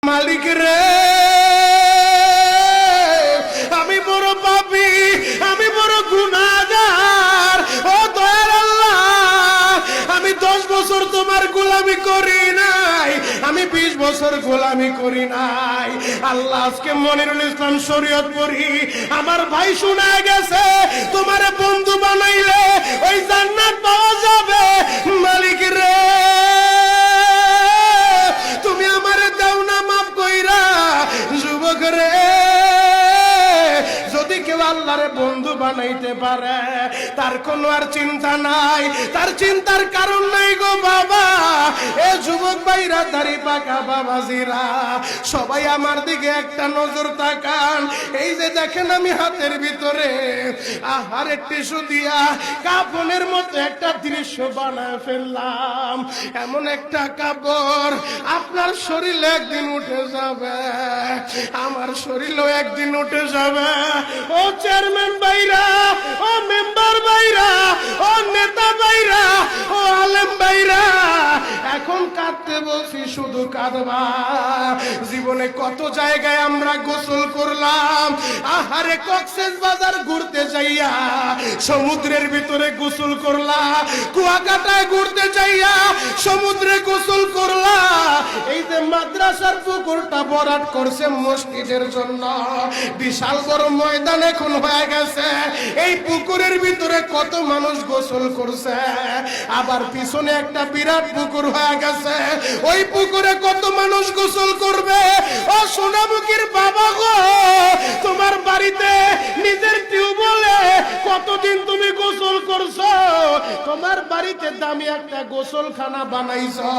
মালিক রে, আমি বড় পাপী, আমি বড় গুনাহগার। ও দয়ার আল্লাহ, আমি 10 বছর তোমার গোলামি করি নাই, আমি 20 বছর গোলামি করি নাই। আল্লাহ, আজকে মনিরুল ইসলাম শরীয়তপুরি আমার ভাই শোনা গেছে তোমারে বন্ধু বানাইলে ওই জান্নাত পাওয়া যাবে। মালিক রে, তুমি আমারে দাও না মাফ কইরা। যুবক রে, যদি কেউ আল্লাহরে বন্ধু বানাইতে পারে তার কোনো আর চিন্তা নাই, তার চিন্তার কারণ নাই গো বাবা। এ যুবক ভাইরা, দাড়ি পাকা বাবাজিরা, সবাই আমার দিকে একটা নজর তাকান। এই যে দেখেন আমি হাতের ভিতরে আহারে টিস্যু দিয়া কাফনের মতো একটা দৃশ্য বানায় ফেললাম। এমন একটা কাপড় আপনার শরীরে একদিন উঠে যাবে, আমার শরীরও একদিন উঠে যাবে। ও চেয়ারম্যান ভাইরা, ও মেম্বার ভাইরা, ও নেতা ভাইরা, ও আলেম ভাইরা, এখন কাঁদতে বলছি, শুধু কাঁদবা। জীবনে কত জায়গায় আমরা গোসল করলাম। আহারে, কক্সবাজার ঘুরতে যাইয়া সমুদ্রের ভিতরে গোসল করলা, কুয়াকাটায় ঘুরতে যাইয়া সমুদ্রে গোসল করলা। এই যে মাদ্রাসার পুকুরটা ভরাট করছে মসজিদের জন্য, বিশাল বড় ময়দান এখন হয়ে গেছে। এই পুকুরের ভিতরে কত মানুষ গোসল করছে, আবার পিছনে একটা বিরাট পুকুর হয়ে গেছে, ওই পুকুরে কত মানুষ গোসল করবে। ও সোনামুখীর বাবা গো, তোমার বাড়িতে নিজের টিউবওয়েলে কতদিন তুমি গোসল করছো? তোমার বাড়িতে দামি একটা গোসলখানা বানাইছো,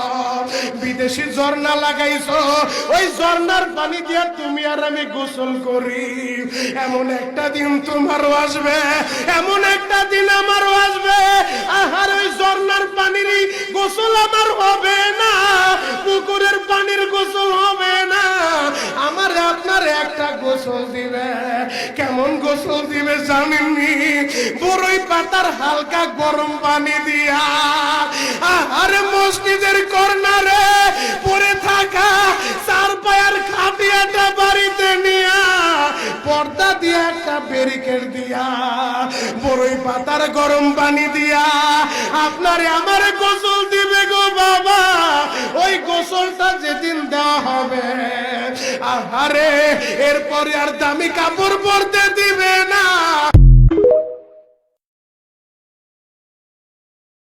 বিদেশি ঝর্ণা লাগাইছো, ওই ঝর্ণার পানি দিয়ে তুমি আর আমি গোসল করি। এমন একটা দিন তোমারও আসবে, এমন একটা দিন আমারও আসবে। আহার, ওই ঝর্ণার পানির গোসল আমার হবে না, পুকুরের পানির গোসল হবে না, আমার আপনার একটা গোসল দিবে। কেমন গোসল দিবে জানেননি? বড়ই পাতার হালকা গরম পানি দিয়া। আরে মসজিদের কর্নারে পড়ে থাকা 4 পায়ার খাটিয়াটা বাড়িতে নিয়া পর্দা দিয়া একটা ব্যারিকেড দিয়া বড়ই পাতার গরম পানি দিয়া আপনারে আমার গোসল দিবে গো বাবা। ওই গোসলটা যেদিন দেওয়া হবে, আহারে, এরপরে আর দামি কাপড় পরতে দিবে না।